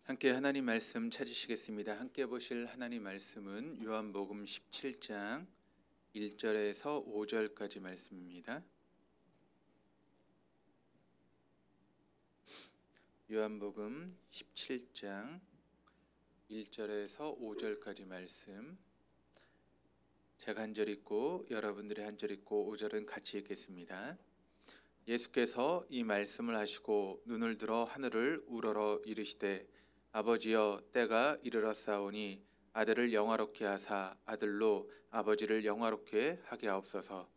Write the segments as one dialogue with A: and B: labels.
A: 함께 하나님 말씀 찾으시겠습니다. 함께 보실 하나님 말씀은 요한복음 17장 1절에서 5절까지 말씀입니다. 요한복음 17장 1절에서 5절까지 말씀, 제가 한 절 읽고 여러분들이 한 절 읽고 5절은 같이 읽겠습니다. 예수께서 이 말씀을 하시고 눈을 들어 하늘을 우러러 이르시되 아버지여, 때가 이르렀사오니 아들을 영화롭게 하사 아들로 아버지를 영화롭게 하게 하옵소서.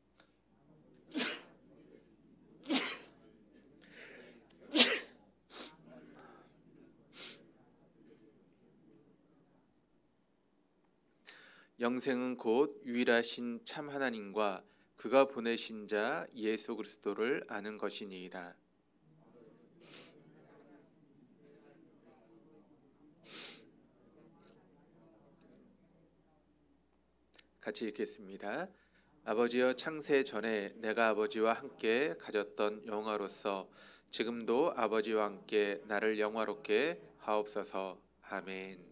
A: 영생은 곧 유일하신 참 하나님과 그가 보내신 자 예수 그리스도를 아는 것이니이다. 같이 읽겠습니다. 아버지여, 창세 전에 내가 아버지와 함께 가졌던 영화로서 지금도 아버지와 함께 나를 영화롭게 하옵소서. 아멘.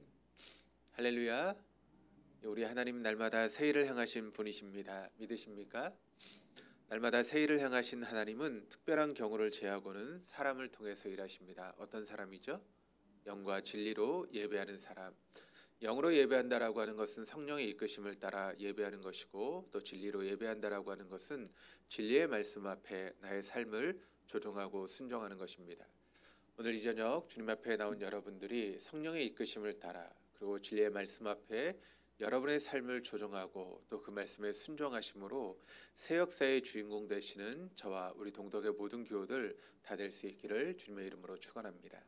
A: 할렐루야. 우리 하나님 날마다 새 일을 행하신 분이십니다. 믿으십니까? 날마다 새 일을 행하신 하나님은 특별한 경우를 제하고는 사람을 통해서 일하십니다. 어떤 사람이죠? 영과 진리로 예배하는 사람. 영으로 예배한다라고 하는 것은 성령의 이끄심을 따라 예배하는 것이고, 또 진리로 예배한다라고 하는 것은 진리의 말씀 앞에 나의 삶을 조종하고 순종하는 것입니다. 오늘 이 저녁 주님 앞에 나온 여러분들이 성령의 이끄심을 따라 그리고 진리의 말씀 앞에 여러분의 삶을 조종하고 또 그 말씀에 순종하심으로 새 역사의 주인공 되시는 저와 우리 동덕의 모든 교우들 다 될 수 있기를 주님의 이름으로 축원합니다.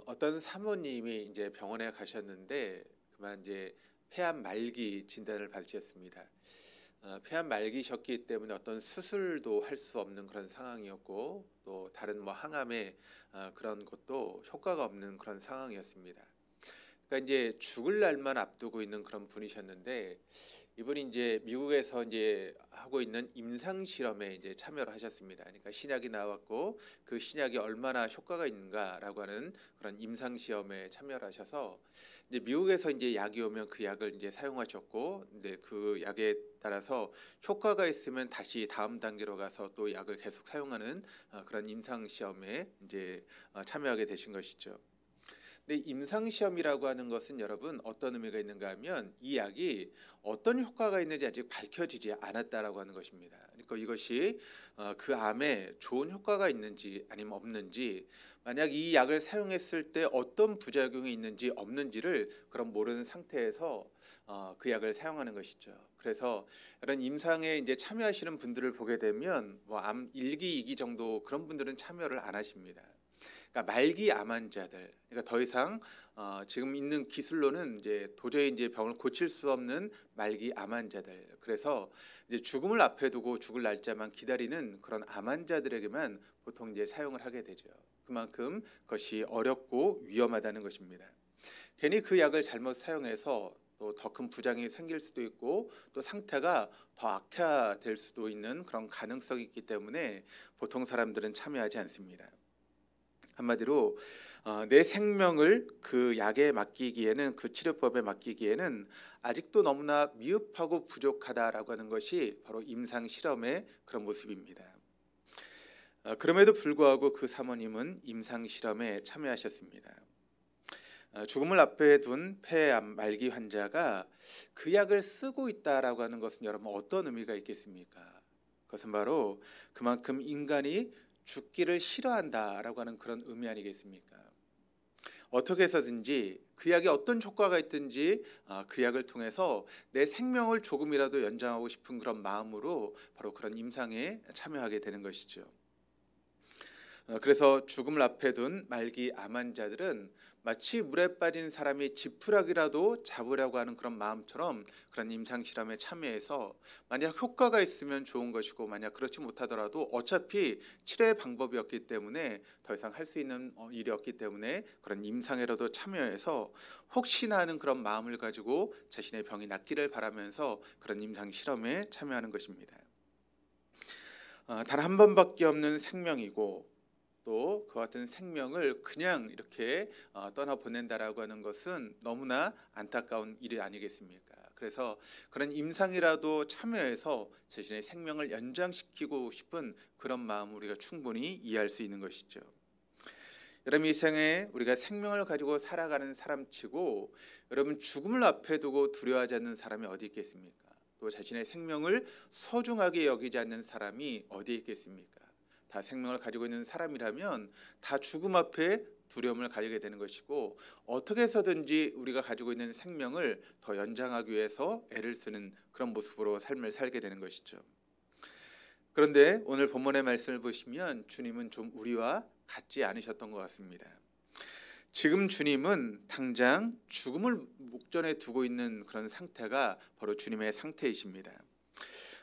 A: 어떤 사모님이 이제 병원에 가셨는데 그만 이제 폐암 말기 진단을 받으셨습니다. 폐암 말기셨기 때문에 어떤 수술도 할 수 없는 그런 상황이었고, 또 다른 항암의 그런 것도 효과가 없는 그런 상황이었습니다. 그러니까 이제 죽을 날만 앞두고 있는 그런 분이셨는데, 이분이 이제 미국에서 이제 하고 있는 임상 실험에 이제 참여를 하셨습니다. 그러니까 신약이 나왔고 그 신약이 얼마나 효과가 있는가라고 하는 그런 임상 시험에 참여를 하셔서 이제 미국에서 이제 약이 오면 그 약을 이제 사용하셨고, 근데 그 약에 따라서 효과가 있으면 다시 다음 단계로 가서 또 약을 계속 사용하는 그런 임상 시험에 이제 참여하게 되신 것이죠. 근데 임상시험이라고 하는 것은 여러분 어떤 의미가 있는가 하면 이 약이 어떤 효과가 있는지 아직 밝혀지지 않았다라고 하는 것입니다. 그러니까 이것이 그 암에 좋은 효과가 있는지 아니면 없는지, 만약 이 약을 사용했을 때 어떤 부작용이 있는지 없는지를 그럼 모르는 상태에서 그 약을 사용하는 것이죠. 그래서 이런 임상에 이제 참여하시는 분들을 보게 되면 암 1기, 2기 정도 그런 분들은 참여를 안 하십니다. 그러니까 말기 암 환자들, 그러니까 더 이상 지금 있는 기술로는 이제 도저히 이제 병을 고칠 수 없는 말기 암 환자들, 그래서 이제 죽음을 앞에 두고 죽을 날짜만 기다리는 그런 암 환자들에게만 보통 이제 사용을 하게 되죠. 그만큼 그것이 어렵고 위험하다는 것입니다. 괜히 그 약을 잘못 사용해서 또 더 큰 부작용이 생길 수도 있고 또 상태가 더 악화될 수도 있는 그런 가능성이 있기 때문에 보통 사람들은 참여하지 않습니다. 한마디로 내 생명을 그 약에 맡기기에는, 그 치료법에 맡기기에는 아직도 너무나 미흡하고 부족하다라고 하는 것이 바로 임상 실험의 그런 모습입니다. 그럼에도 불구하고 그 사모님은 임상 실험에 참여하셨습니다. 죽음을 앞에 둔 폐암 말기 환자가 그 약을 쓰고 있다라고 하는 것은 여러분 어떤 의미가 있겠습니까? 그것은 바로 그만큼 인간이 죽기를 싫어한다라고 하는 그런 의미 아니겠습니까? 어떻게 해서든지 그 약에 어떤 효과가 있든지 그 약을 통해서 내 생명을 조금이라도 연장하고 싶은 그런 마음으로 바로 그런 임상에 참여하게 되는 것이죠. 그래서 죽음을 앞에 둔 말기 암 환자들은 마치 물에 빠진 사람이 지푸라기라도 잡으려고 하는 그런 마음처럼 그런 임상 실험에 참여해서 만약 효과가 있으면 좋은 것이고, 만약 그렇지 못하더라도 어차피 치료의 방법이 없기 때문에 더 이상 할 수 있는 일이 없기 때문에 그런 임상에라도 참여해서 혹시나 하는 그런 마음을 가지고 자신의 병이 낫기를 바라면서 그런 임상 실험에 참여하는 것입니다. 단 한 번밖에 없는 생명이고 또 그 같은 생명을 그냥 이렇게 떠나보낸다라고 하는 것은 너무나 안타까운 일이 아니겠습니까? 그래서 그런 임상이라도 참여해서 자신의 생명을 연장시키고 싶은 그런 마음을 우리가 충분히 이해할 수 있는 것이죠. 여러분, 이 세상에 우리가 생명을 가지고 살아가는 사람치고 여러분 죽음을 앞에 두고 두려워하지 않는 사람이 어디 있겠습니까? 또 자신의 생명을 소중하게 여기지 않는 사람이 어디 있겠습니까? 다 생명을 가지고 있는 사람이라면 다 죽음 앞에 두려움을 가지게 되는 것이고, 어떻게 해서든지 우리가 가지고 있는 생명을 더 연장하기 위해서 애를 쓰는 그런 모습으로 삶을 살게 되는 것이죠. 그런데 오늘 본문의 말씀을 보시면 주님은 좀 우리와 같지 않으셨던 것 같습니다. 지금 주님은 당장 죽음을 목전에 두고 있는 그런 상태가 바로 주님의 상태이십니다.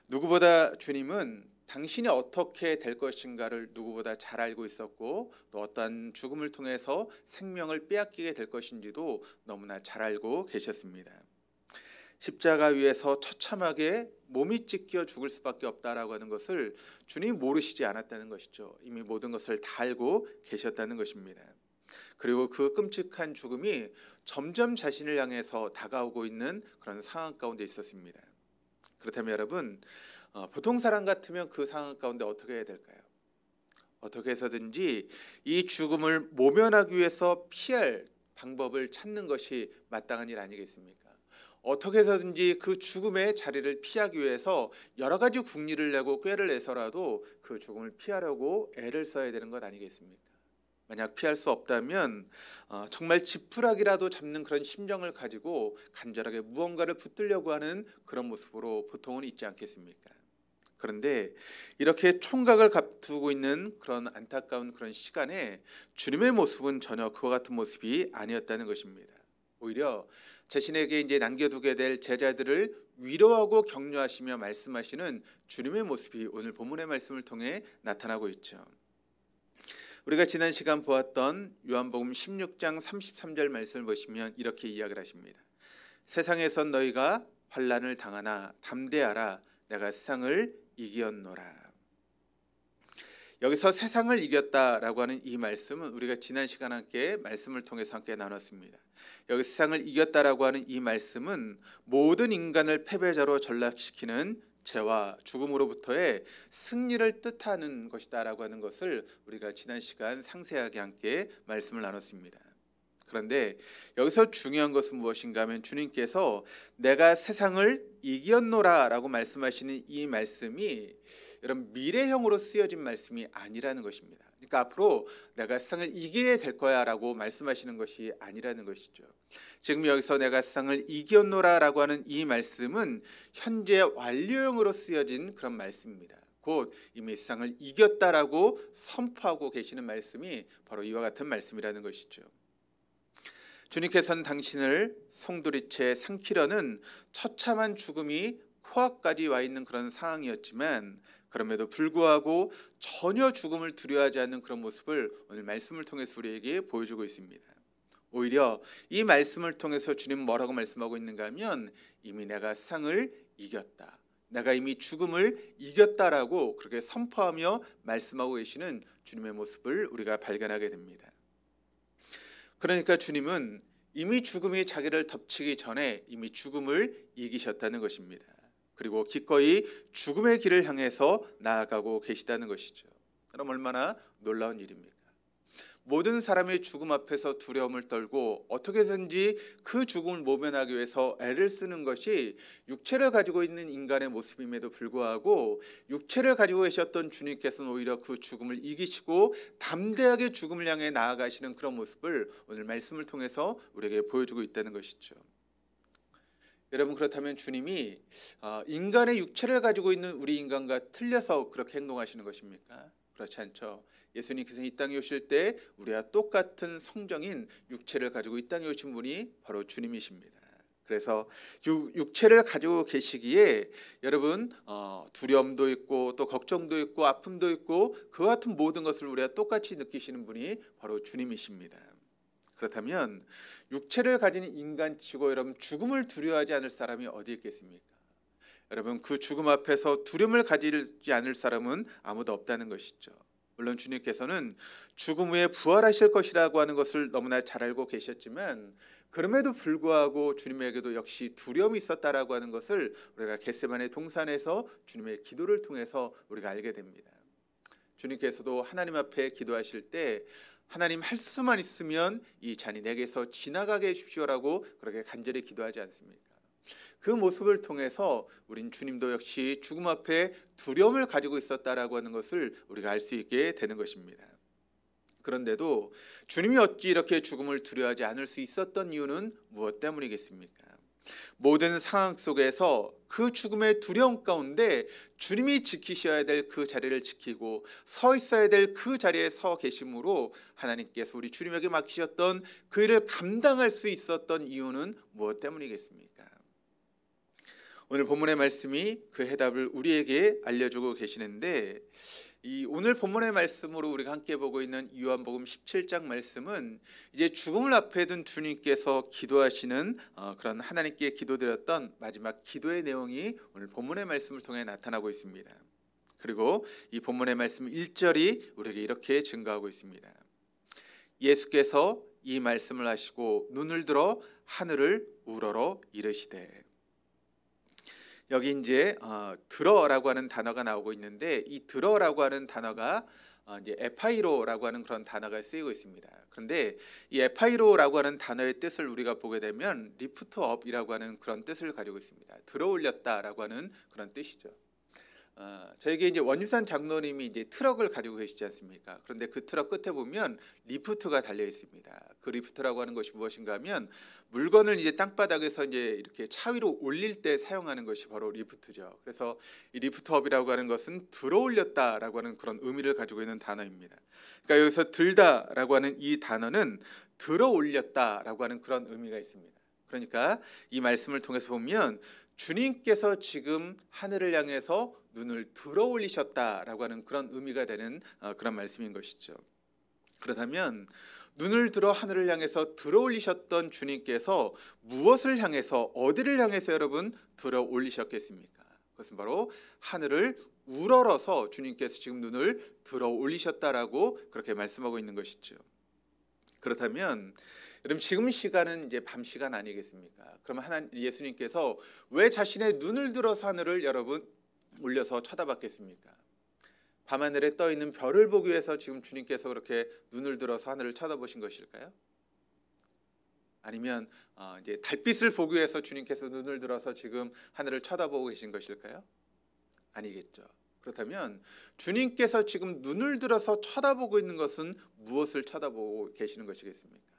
A: 누구보다 주님은 당신이 어떻게 될 것인가를 누구보다 잘 알고 있었고, 또 어떠한 죽음을 통해서 생명을 빼앗기게 될 것인지도 너무나 잘 알고 계셨습니다. 십자가 위에서 처참하게 몸이 찢겨 죽을 수밖에 없다라고 하는 것을 주님이 모르시지 않았다는 것이죠. 이미 모든 것을 다 알고 계셨다는 것입니다. 그리고 그 끔찍한 죽음이 점점 자신을 향해서 다가오고 있는 그런 상황 가운데 있었습니다. 그렇다면 여러분, 보통 사람 같으면 그 상황 가운데 어떻게 해야 될까요? 어떻게 해서든지 이 죽음을 모면하기 위해서 피할 방법을 찾는 것이 마땅한 일 아니겠습니까? 어떻게 해서든지 그 죽음의 자리를 피하기 위해서 여러 가지 궁리를 내고 꾀를 내서라도 그 죽음을 피하려고 애를 써야 되는 것 아니겠습니까? 만약 피할 수 없다면 정말 지푸라기라도 잡는 그런 심정을 가지고 간절하게 무언가를 붙들려고 하는 그런 모습으로 보통은 있지 않겠습니까? 그런데 이렇게 총각을 앞두고 있는 그런 안타까운 그런 시간에 주님의 모습은 전혀 그와 같은 모습이 아니었다는 것입니다. 오히려 자신에게 이제 남겨두게 될 제자들을 위로하고 격려하시며 말씀하시는 주님의 모습이 오늘 본문의 말씀을 통해 나타나고 있죠. 우리가 지난 시간 보았던 요한복음 16장 33절 말씀을 보시면 이렇게 이야기를 하십니다. 세상에선 너희가 환난을 당하나 담대하라, 내가 세상을 이겼노라. 여기서 세상을 이겼다라고 하는 이 말씀은 우리가 지난 시간 함께 말씀을 통해서 함께 나눴습니다. 여기 세상을 이겼다라고 하는 이 말씀은 모든 인간을 패배자로 전락시키는 죄와 죽음으로부터의 승리를 뜻하는 것이다라고 하는 것을 우리가 지난 시간 상세하게 함께 말씀을 나눴습니다. 그런데 여기서 중요한 것은 무엇인가 하면 주님께서 내가 세상을 이겼노라라고 말씀하시는 이 말씀이 여러분 미래형으로 쓰여진 말씀이 아니라는 것입니다. 그러니까 앞으로 내가 세상을 이기게 될 거야라고 말씀하시는 것이 아니라는 것이죠. 지금 여기서 내가 세상을 이겼노라라고 하는 이 말씀은 현재 완료형으로 쓰여진 그런 말씀입니다. 곧 이미 세상을 이겼다라고 선포하고 계시는 말씀이 바로 이와 같은 말씀이라는 것이죠. 주님께서는 당신을 송두리째 삼키려는 처참한 죽음이 코앞까지 와 있는 그런 상황이었지만 그럼에도 불구하고 전혀 죽음을 두려워하지 않는 그런 모습을 오늘 말씀을 통해서 우리에게 보여주고 있습니다. 오히려 이 말씀을 통해서 주님은 뭐라고 말씀하고 있는가 하면 이미 내가 세상을 이겼다, 내가 이미 죽음을 이겼다라고 그렇게 선포하며 말씀하고 계시는 주님의 모습을 우리가 발견하게 됩니다. 그러니까 주님은 이미 죽음이 자기를 덮치기 전에 이미 죽음을 이기셨다는 것입니다. 그리고 기꺼이 죽음의 길을 향해서 나아가고 계시다는 것이죠. 그럼 얼마나 놀라운 일입니까? 모든 사람의 죽음 앞에서 두려움을 떨고 어떻게든지 그 죽음을 모면하기 위해서 애를 쓰는 것이 육체를 가지고 있는 인간의 모습임에도 불구하고 육체를 가지고 계셨던 주님께서는 오히려 그 죽음을 이기시고 담대하게 죽음을 향해 나아가시는 그런 모습을 오늘 말씀을 통해서 우리에게 보여주고 있다는 것이죠. 여러분, 그렇다면 주님이 인간의 육체를 가지고 있는 우리 인간과 틀려서 그렇게 행동하시는 것입니까? 그렇지 않죠. 예수님께서 이 땅에 오실 때 우리와 똑같은 성정인 육체를 가지고 이 땅에 오신 분이 바로 주님이십니다. 그래서 육체를 가지고 계시기에 여러분 두려움도 있고 또 걱정도 있고 아픔도 있고 그와 같은 모든 것을 우리가 똑같이 느끼시는 분이 바로 주님이십니다. 그렇다면 육체를 가진 인간치고 여러분 죽음을 두려워하지 않을 사람이 어디 있겠습니까? 여러분 그 죽음 앞에서 두려움을 가지지 않을 사람은 아무도 없다는 것이죠. 물론 주님께서는 죽음 후에 부활하실 것이라고 하는 것을 너무나 잘 알고 계셨지만 그럼에도 불구하고 주님에게도 역시 두려움이 있었다라고 하는 것을 우리가 겟세마네 동산에서 주님의 기도를 통해서 우리가 알게 됩니다. 주님께서도 하나님 앞에 기도하실 때 하나님 할 수만 있으면 이 잔이 내게서 지나가게 해주십시오라고 그렇게 간절히 기도하지 않습니까? 그 모습을 통해서 우린 주님도 역시 죽음 앞에 두려움을 가지고 있었다라고 하는 것을 우리가 알 수 있게 되는 것입니다. 그런데도 주님이 어찌 이렇게 죽음을 두려워하지 않을 수 있었던 이유는 무엇 때문이겠습니까? 모든 상황 속에서 그 죽음의 두려움 가운데 주님이 지키셔야 될 그 자리를 지키고 서 있어야 될 그 자리에 서 계심으로 하나님께서 우리 주님에게 맡기셨던 그 일을 감당할 수 있었던 이유는 무엇 때문이겠습니까? 오늘 본문의 말씀이 그 해답을 우리에게 알려주고 계시는데 이 오늘 본문의 말씀으로 우리가 함께 보고 있는 요한복음 17장 말씀은 이제 죽음을 앞에 둔 주님께서 기도하시는 그런 하나님께 기도드렸던 마지막 기도의 내용이 오늘 본문의 말씀을 통해 나타나고 있습니다. 그리고 이 본문의 말씀 1절이 우리에게 이렇게 증거하고 있습니다. 예수께서 이 말씀을 하시고 눈을 들어 하늘을 우러러 이르시되. 여기 이제 들어라고 하는 단어가 나오고 있는데 이 들어라고 하는 단어가 이제 에파이로라고 하는 그런 단어가 쓰이고 있습니다. 그런데 이 에파이로라고 하는 단어의 뜻을 우리가 보게 되면 리프트 업이라고 하는 그런 뜻을 가지고 있습니다. 들어 올렸다라고 하는 그런 뜻이죠. 저에게 이제 원유산 장로님이 이제 트럭을 가지고 계시지 않습니까? 그런데 그 트럭 끝에 보면 리프트가 달려 있습니다. 그 리프트라고 하는 것이 무엇인가 하면 물건을 이제 땅바닥에서 이제 이렇게 차 위로 올릴 때 사용하는 것이 바로 리프트죠. 그래서 이 리프트업이라고 하는 것은 들어 올렸다라고 하는 그런 의미를 가지고 있는 단어입니다. 그러니까 여기서 들다라고 하는 이 단어는 들어 올렸다라고 하는 그런 의미가 있습니다. 그러니까 이 말씀을 통해서 보면 주님께서 지금 하늘을 향해서 눈을 들어 올리셨다라고 하는 그런 의미가 되는 그런 말씀인 것이죠. 그렇다면 눈을 들어 하늘을 향해서 들어 올리셨던 주님께서 무엇을 향해서 어디를 향해서 여러분 들어 올리셨겠습니까? 그것은 바로 하늘을 우러러서 주님께서 지금 눈을 들어 올리셨다라고 그렇게 말씀하고 있는 것이죠. 그렇다면 여러분 지금 시간은 이제 밤 시간 아니겠습니까? 그러면 예수님께서 왜 자신의 눈을 들어서 하늘을 여러분 올려서 쳐다봤겠습니까? 밤하늘에 떠 있는 별을 보기 위해서 지금 주님께서 그렇게 눈을 들어서 하늘을 쳐다보신 것일까요? 아니면 이제 달빛을 보기 위해서 주님께서 눈을 들어서 지금 하늘을 쳐다보고 계신 것일까요? 아니겠죠. 그렇다면 주님께서 지금 눈을 들어서 쳐다보고 있는 것은 무엇을 쳐다보고 계시는 것이겠습니까?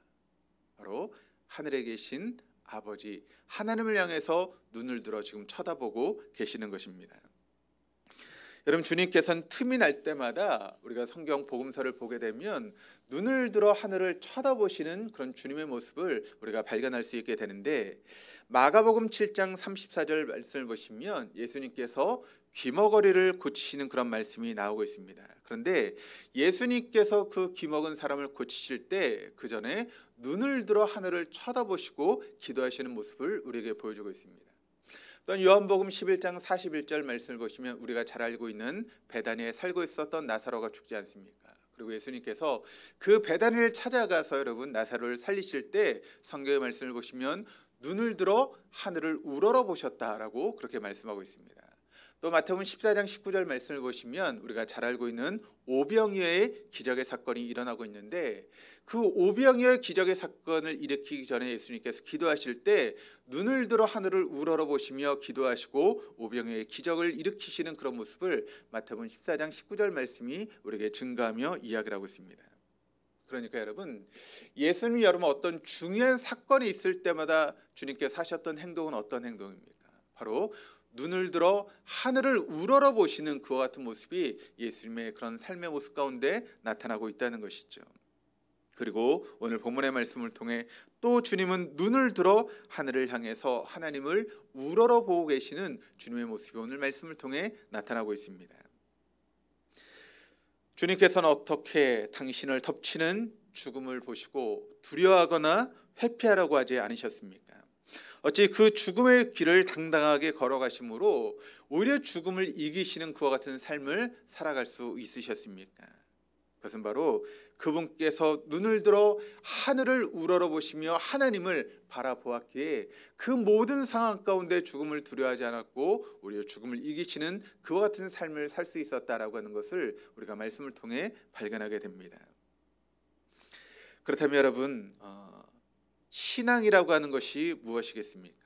A: 바로 하늘에 계신 아버지 하나님을 향해서 눈을 들어 지금 쳐다보고 계시는 것입니다. 여러분 주님께서는 틈이 날 때마다 우리가 성경 복음서를 보게 되면 눈을 들어 하늘을 쳐다보시는 그런 주님의 모습을 우리가 발견할 수 있게 되는데 마가복음 7장 34절 말씀을 보시면 예수님께서 귀머거리를 고치시는 그런 말씀이 나오고 있습니다. 그런데 예수님께서 그 귀먹은 사람을 고치실 때 그 전에 눈을 들어 하늘을 쳐다보시고 기도하시는 모습을 우리에게 보여주고 있습니다. 또한 요한복음 11장 41절 말씀을 보시면 우리가 잘 알고 있는 베다니에 살고 있었던 나사로가 죽지 않습니까? 그리고 예수님께서 그 베다니를 찾아가서 여러분 나사로를 살리실 때 성경의 말씀을 보시면 눈을 들어 하늘을 우러러 보셨다라고 그렇게 말씀하고 있습니다. 또 마태복음 14장 19절 말씀을 보시면 우리가 잘 알고 있는 오병이어의 기적의 사건이 일어나고 있는데 그 오병이어의 기적의 사건을 일으키기 전에 예수님께서 기도하실 때 눈을 들어 하늘을 우러러 보시며 기도하시고 오병이어의 기적을 일으키시는 그런 모습을 마태복음 14장 19절 말씀이 우리에게 증거하며 이야기를 하고 있습니다. 그러니까 여러분 예수님이 여러분 어떤 중요한 사건이 있을 때마다 주님께서 하셨던 행동은 어떤 행동입니까? 바로 눈을 들어 하늘을 우러러 보시는 그와 같은 모습이 예수님의 그런 삶의 모습 가운데 나타나고 있다는 것이죠. 그리고 오늘 본문의 말씀을 통해 또 주님은 눈을 들어 하늘을 향해서 하나님을 우러러 보고 계시는 주님의 모습이 오늘 말씀을 통해 나타나고 있습니다. 주님께서는 어떻게 당신을 덮치는 죽음을 보시고 두려워하거나 회피하라고 하지 않으셨습니까? 어찌 그 죽음의 길을 당당하게 걸어가심으로 오히려 죽음을 이기시는 그와 같은 삶을 살아갈 수 있으셨습니까? 그것은 바로 그분께서 눈을 들어 하늘을 우러러보시며 하나님을 바라보았기에 그 모든 상황 가운데 죽음을 두려워하지 않았고 오히려 죽음을 이기시는 그와 같은 삶을 살 수 있었다라고 하는 것을 우리가 말씀을 통해 발견하게 됩니다. 그렇다면 여러분, 신앙이라고 하는 것이 무엇이겠습니까?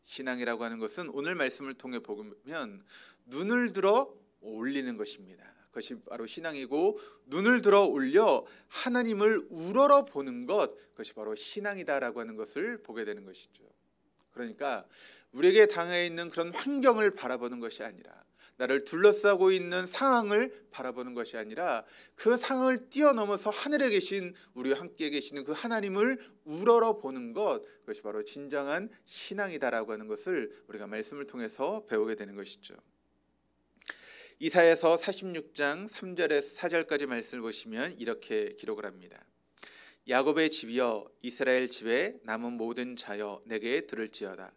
A: 신앙이라고 하는 것은 오늘 말씀을 통해 보면 눈을 들어 올리는 것입니다. 그것이 바로 신앙이고, 눈을 들어 올려 하나님을 우러러 보는 것, 그것이 바로 신앙이다라고 하는 것을 보게 되는 것이죠. 그러니까 우리에게 당해 있는 그런 환경을 바라보는 것이 아니라, 나를 둘러싸고 있는 상황을 바라보는 것이 아니라 그 상황을 뛰어넘어서 하늘에 계신 우리와 함께 계시는 그 하나님을 우러러 보는 것, 그것이 바로 진정한 신앙이다라고 하는 것을 우리가 말씀을 통해서 배우게 되는 것이죠. 이사야서 46장 3절에서 4절까지 말씀을 보시면 이렇게 기록을 합니다. 야곱의 집이여, 이스라엘 집에 남은 모든 자여, 내게 들을지어다.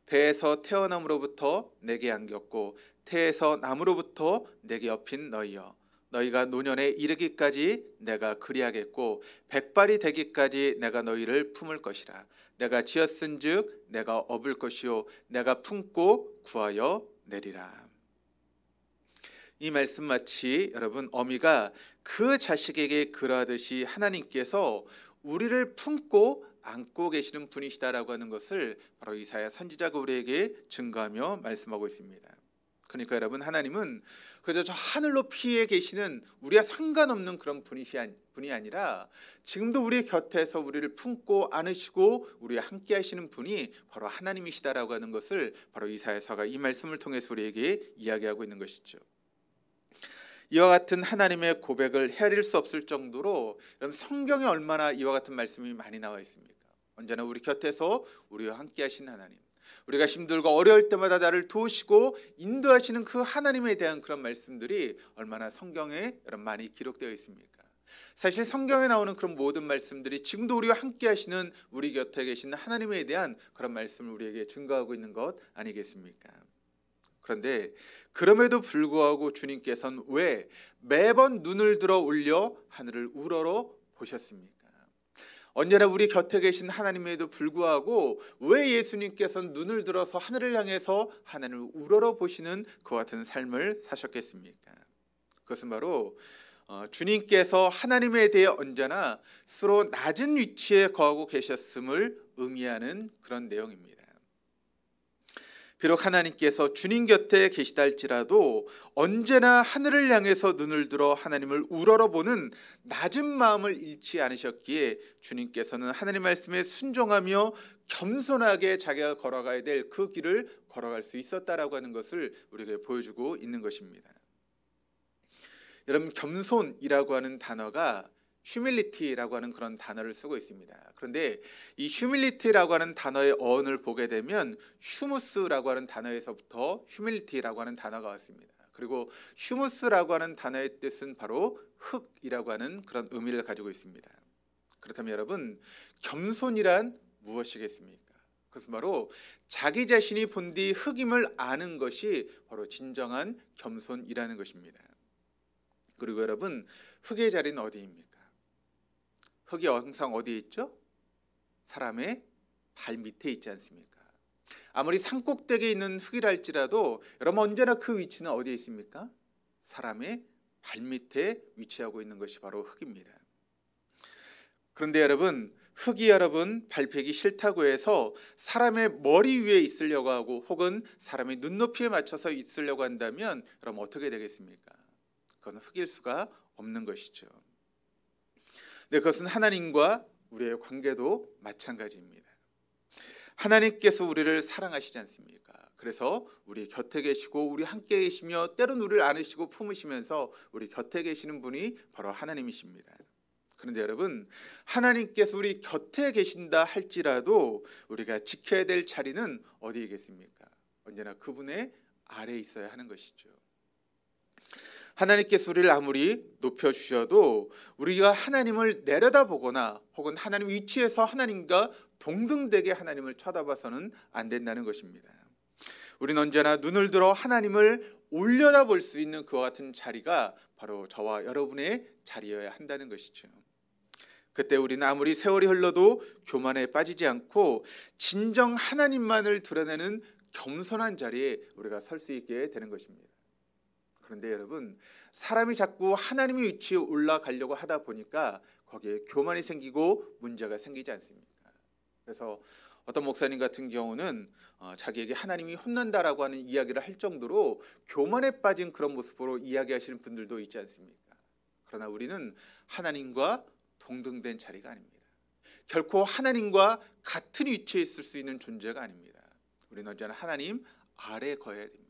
A: 배에서 태어남으로부터 내게 안겼고 태에서 남으로부터 내게 엎인 너희여, 너희가 노년에 이르기까지 내가 그리하겠고 백발이 되기까지 내가 너희를 품을 것이라. 내가 지었은즉 내가 업을 것이요 내가 품고 구하여 내리라. 이 말씀 마치 여러분, 어미가 그 자식에게 그러하듯이 하나님께서 우리를 품고 안고 계시는 분이시다라고 하는 것을 바로 이사야 선지자가 우리에게 증거하며 말씀하고 있습니다. 그러니까 여러분, 하나님은 그저 저 하늘 높이에 계시는 우리와 상관없는 그런 분이 아니라 지금도 우리 곁에서 우리를 품고 안으시고 우리와 함께 하시는 분이 바로 하나님이시다라고 하는 것을 바로 이사야서가 이 말씀을 통해서 우리에게 이야기하고 있는 것이죠. 이와 같은 하나님의 고백을 헤아릴 수 없을 정도로 여러분, 성경에 얼마나 이와 같은 말씀이 많이 나와 있습니까? 언제나 우리 곁에서 우리와 함께 하신 하나님, 우리가 힘들고 어려울 때마다 나를 도우시고 인도하시는 그 하나님에 대한 그런 말씀들이 얼마나 성경에 여러분 많이 기록되어 있습니까? 사실 성경에 나오는 그런 모든 말씀들이 지금도 우리와 함께 하시는 우리 곁에 계신 하나님에 대한 그런 말씀을 우리에게 증거하고 있는 것 아니겠습니까? 그런데 그럼에도 불구하고 주님께서는 왜 매번 눈을 들어 올려 하늘을 우러러 보셨습니까? 언제나 우리 곁에 계신 하나님에도 불구하고 왜 예수님께서는 눈을 들어서 하늘을 향해서 하나님을 우러러 보시는 그와 같은 삶을 사셨겠습니까? 그것은 바로 주님께서 하나님에 대해 언제나 스스로 낮은 위치에 거하고 계셨음을 의미하는 그런 내용입니다. 비록 하나님께서 주님 곁에 계시다 할지라도 언제나 하늘을 향해서 눈을 들어 하나님을 우러러보는 낮은 마음을 잃지 않으셨기에 주님께서는 하나님 말씀에 순종하며 겸손하게 자기가 걸어가야 될 그 길을 걸어갈 수 있었다라고 하는 것을 우리에게 보여주고 있는 것입니다. 여러분, 겸손이라고 하는 단어가 humility라고 하는 그런 단어를 쓰고 있습니다. 그런데 이 humility라고 하는 단어의 어원을 보게 되면 humus라고 하는 단어에서부터 humility라고 하는 단어가 왔습니다. 그리고 humus라고 하는 단어의 뜻은 바로 흙이라고 하는 그런 의미를 가지고 있습니다. 그렇다면 여러분, 겸손이란 무엇이겠습니까? 그것은 바로 자기 자신이 본디 흙임을 아는 것이 바로 진정한 겸손이라는 것입니다. 그리고 여러분, 흙의 자리는 어디입니까? 흙이 항상 어디에 있죠? 사람의 발 밑에 있지 않습니까? 아무리 산꼭대기에 있는 흙이라 할지라도 여러분, 언제나 그 위치는 어디에 있습니까? 사람의 발 밑에 위치하고 있는 것이 바로 흙입니다. 그런데 여러분, 흙이 여러분 밟히기 싫다고 해서 사람의 머리 위에 있으려고 하고 혹은 사람의 눈높이에 맞춰서 있으려고 한다면 그럼 어떻게 되겠습니까? 그건 흙일 수가 없는 것이죠. 네, 그것은 하나님과 우리의 관계도 마찬가지입니다. 하나님께서 우리를 사랑하시지 않습니까? 그래서 우리 곁에 계시고 우리 함께 계시며 때론 우리를 안으시고 품으시면서 우리 곁에 계시는 분이 바로 하나님이십니다. 그런데 여러분, 하나님께서 우리 곁에 계신다 할지라도 우리가 지켜야 될 자리는 어디이겠습니까? 언제나 그분의 아래에 있어야 하는 것이죠. 하나님께서 우리를 아무리 높여주셔도 우리가 하나님을 내려다보거나 혹은 하나님 위치에서 하나님과 동등되게 하나님을 쳐다봐서는 안 된다는 것입니다. 우리는 언제나 눈을 들어 하나님을 올려다볼 수 있는 그와 같은 자리가 바로 저와 여러분의 자리여야 한다는 것이죠. 그때 우리는 아무리 세월이 흘러도 교만에 빠지지 않고 진정 하나님만을 드러내는 겸손한 자리에 우리가 설 수 있게 되는 것입니다. 그런데 여러분, 사람이 자꾸 하나님의 위치에 올라가려고 하다 보니까 거기에 교만이 생기고 문제가 생기지 않습니까? 그래서 어떤 목사님 같은 경우는 자기에게 하나님이 혼난다라고 하는 이야기를 할 정도로 교만에 빠진 그런 모습으로 이야기하시는 분들도 있지 않습니까? 그러나 우리는 하나님과 동등된 자리가 아닙니다. 결코 하나님과 같은 위치에 있을 수 있는 존재가 아닙니다. 우리는 언제나 하나님 아래에 거해야 됩니다.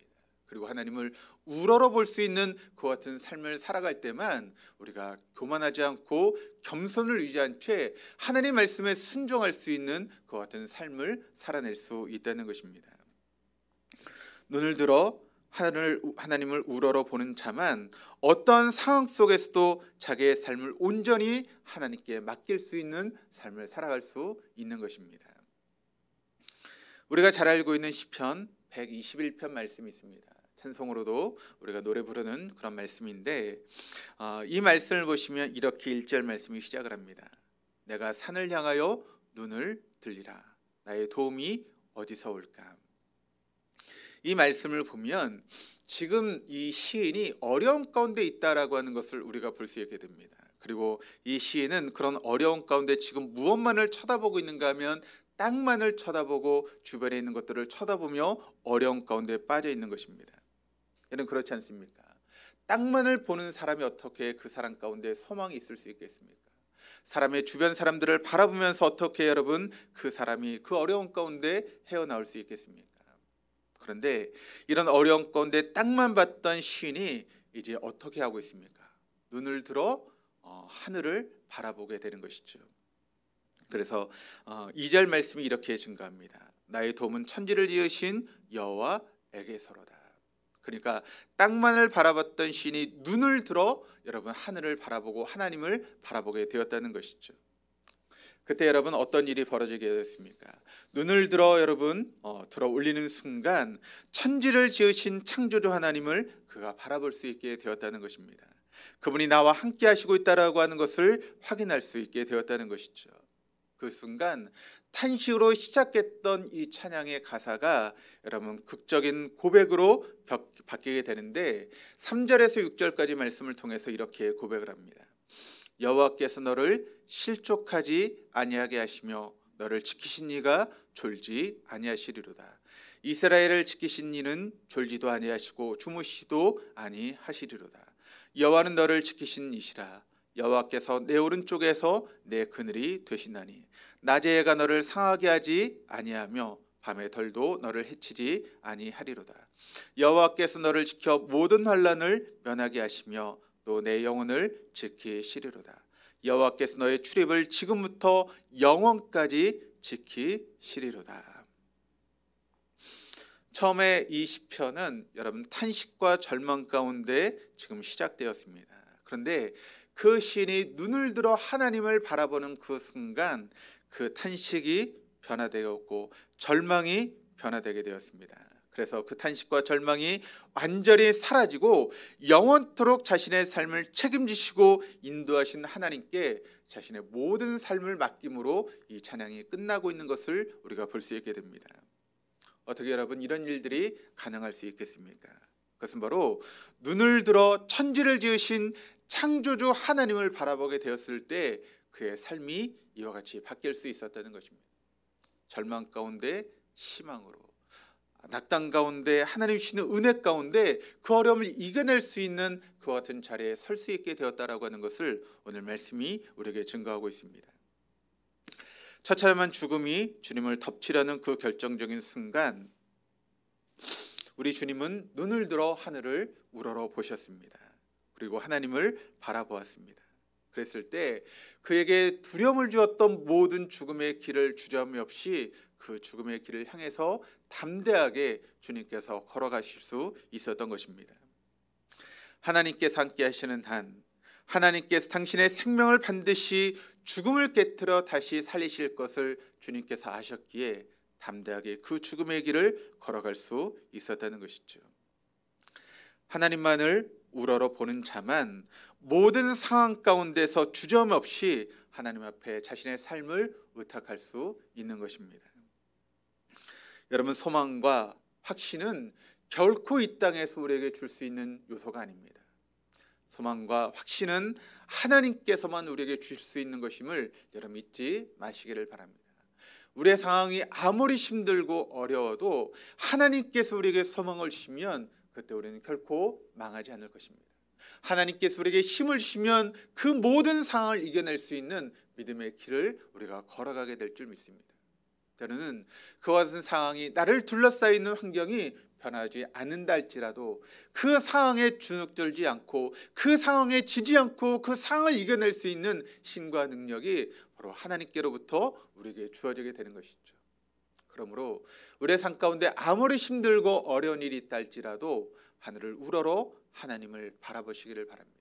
A: 그리고 하나님을 우러러 볼 수 있는 그와 같은 삶을 살아갈 때만 우리가 교만하지 않고 겸손을 유지한 채 하나님의 말씀에 순종할 수 있는 그와 같은 삶을 살아낼 수 있다는 것입니다. 눈을 들어 하나님을 우러러 보는 자만 어떤 상황 속에서도 자기의 삶을 온전히 하나님께 맡길 수 있는 삶을 살아갈 수 있는 것입니다. 우리가 잘 알고 있는 시편 121편 말씀이 있습니다. 찬송으로도 우리가 노래 부르는 그런 말씀인데 이 말씀을 보시면 이렇게 1절 말씀이 시작을 합니다. 내가 산을 향하여 눈을 들리라. 나의 도움이 어디서 올까? 이 말씀을 보면 지금 이 시인이 어려움 가운데 있다라고 하는 것을 우리가 볼 수 있게 됩니다. 그리고 이 시인은 그런 어려움 가운데 지금 무엇만을 쳐다보고 있는가 하면 땅만을 쳐다보고 주변에 있는 것들을 쳐다보며 어려움 가운데 빠져 있는 것입니다. 여러분, 그렇지 않습니까? 땅만을 보는 사람이 어떻게 그 사람 가운데 소망이 있을 수 있겠습니까? 사람의 주변 사람들을 바라보면서 어떻게 여러분 그 사람이 그 어려움 가운데 헤어나올 수 있겠습니까? 그런데 이런 어려움 가운데 땅만 봤던 시인이 이제 어떻게 하고 있습니까? 눈을 들어 하늘을 바라보게 되는 것이죠. 그래서 2절 말씀이 이렇게 증가합니다. 나의 도움은 천지를 지으신 여호와에게서로다. 그러니까 땅만을 바라봤던 시인이 눈을 들어 여러분 하늘을 바라보고 하나님을 바라보게 되었다는 것이죠. 그때 여러분 어떤 일이 벌어지게 됐습니까? 눈을 들어 여러분 들어 올리는 순간 천지를 지으신 창조주 하나님을 그가 바라볼 수 있게 되었다는 것입니다. 그분이 나와 함께 하시고 있다라고 하는 것을 확인할 수 있게 되었다는 것이죠. 그 순간 탄식으로 시작했던 이 찬양의 가사가 여러분 극적인 고백으로 바뀌게 되는데 3절에서 6절까지 말씀을 통해서 이렇게 고백을 합니다. 여호와께서 너를 실족하지 아니하게 하시며 너를 지키신 이가 졸지 아니하시리로다. 이스라엘을 지키신 이는 졸지도 아니하시고 주무시도 아니하시리로다. 여호와는 너를 지키신 이시라. 여호와께서 내 오른쪽에서 내 그늘이 되시나니 낮에 해가 너를 상하게 하지 아니하며 밤에 덜도 너를 해치지 아니하리로다. 여호와께서 너를 지켜 모든 환난을 면하게 하시며 또 내 영혼을 지키시리로다. 여호와께서 너의 출입을 지금부터 영원까지 지키시리로다. 처음에 이 시편은 여러분 탄식과 절망 가운데 지금 시작되었습니다. 그런데 그 시인이 눈을 들어 하나님을 바라보는 그 순간 그 탄식이 변화되었고 절망이 변화되게 되었습니다. 그래서 그 탄식과 절망이 완전히 사라지고 영원토록 자신의 삶을 책임지시고 인도하신 하나님께 자신의 모든 삶을 맡김으로 이 찬양이 끝나고 있는 것을 우리가 볼 수 있게 됩니다. 어떻게 여러분 이런 일들이 가능할 수 있겠습니까? 그것은 바로 눈을 들어 천지를 지으신 창조주 하나님을 바라보게 되었을 때 그의 삶이 이와 같이 바뀔 수 있었다는 것입니다. 절망 가운데 희망으로, 낙담 가운데 하나님 주시는 은혜 가운데 그 어려움을 이겨낼 수 있는 그와 같은 자리에 설 수 있게 되었다라고 하는 것을 오늘 말씀이 우리에게 증거하고 있습니다. 처참한 죽음이 주님을 덮치려는 그 결정적인 순간 우리 주님은 눈을 들어 하늘을 우러러 보셨습니다. 그리고 하나님을 바라보았습니다. 그랬을 때 그에게 두려움을 주었던 모든 죽음의 길을 주저함 없이 그 죽음의 길을 향해서 담대하게 주님께서 걸어가실 수 있었던 것입니다. 하나님께서 함께 하시는 한, 하나님께서 당신의 생명을 반드시 죽음을 깨트려 다시 살리실 것을 주님께서 아셨기에 담대하게 그 죽음의 길을 걸어갈 수 있었다는 것이죠. 하나님만을 우러러 보는 자만 모든 상황 가운데서 주저없이 하나님 앞에 자신의 삶을 의탁할 수 있는 것입니다. 여러분, 소망과 확신은 결코 이 땅에서 우리에게 줄 수 있는 요소가 아닙니다. 소망과 확신은 하나님께서만 우리에게 주실 수 있는 것임을 여러분 잊지 마시기를 바랍니다. 우리의 상황이 아무리 힘들고 어려워도 하나님께서 우리에게 소망을 주시면 그때 우리는 결코 망하지 않을 것입니다. 하나님께서 우리에게 힘을 주시면 그 모든 상황을 이겨낼 수 있는 믿음의 길을 우리가 걸어가게 될 줄 믿습니다. 때로는 그와 같은 상황이 나를 둘러싸여 있는 환경이 변하지 않는다 할지라도 그 상황에 주눅들지 않고 그 상황에 지지 않고 그 상황을 이겨낼 수 있는 힘과 능력이 바로 하나님께로부터 우리에게 주어지게 되는 것이죠. 그러므로 우리의 삶 가운데 아무리 힘들고 어려운 일이 있다 할지라도 하늘을 우러러 하나님을 바라보시기를 바랍니다.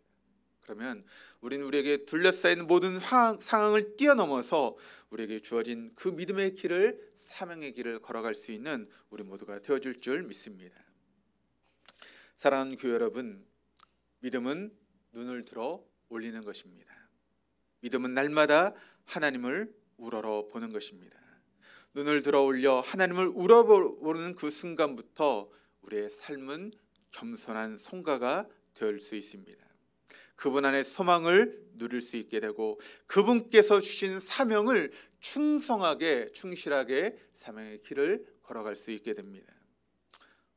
A: 그러면 우리는 우리에게 둘러싸인 모든 상황을 뛰어넘어서 우리에게 주어진 그 믿음의 길을, 사명의 길을 걸어갈 수 있는 우리 모두가 되어줄 줄 믿습니다. 사랑하는 교회 여러분, 믿음은 눈을 들어 올리는 것입니다. 믿음은 날마다 하나님을 우러러 보는 것입니다. 눈을 들어 올려 하나님을 우러보는 그 순간부터 우리의 삶은 겸손한 송가가 될 수 있습니다. 그분 안에 소망을 누릴 수 있게 되고 그분께서 주신 사명을 충성하게 충실하게 사명의 길을 걸어갈 수 있게 됩니다.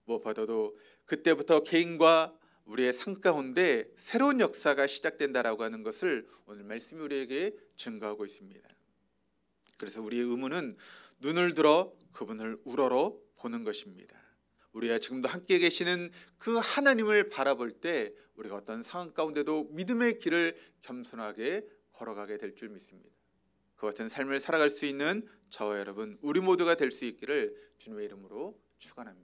A: 무엇보다도 그때부터 개인과 우리의 삶 가운데 새로운 역사가 시작된다라고 하는 것을 오늘 말씀이 우리에게 증거하고 있습니다. 그래서 우리의 의무는 눈을 들어 그분을 우러러 보는 것입니다. 우리가 지금도 함께 계시는 그 하나님을 바라볼 때 우리가 어떤 상황 가운데도 믿음의 길을 겸손하게 걸어가게 될 줄 믿습니다. 그 같은 삶을 살아갈 수 있는 저와 여러분, 우리 모두가 될 수 있기를 주님의 이름으로 축원합니다.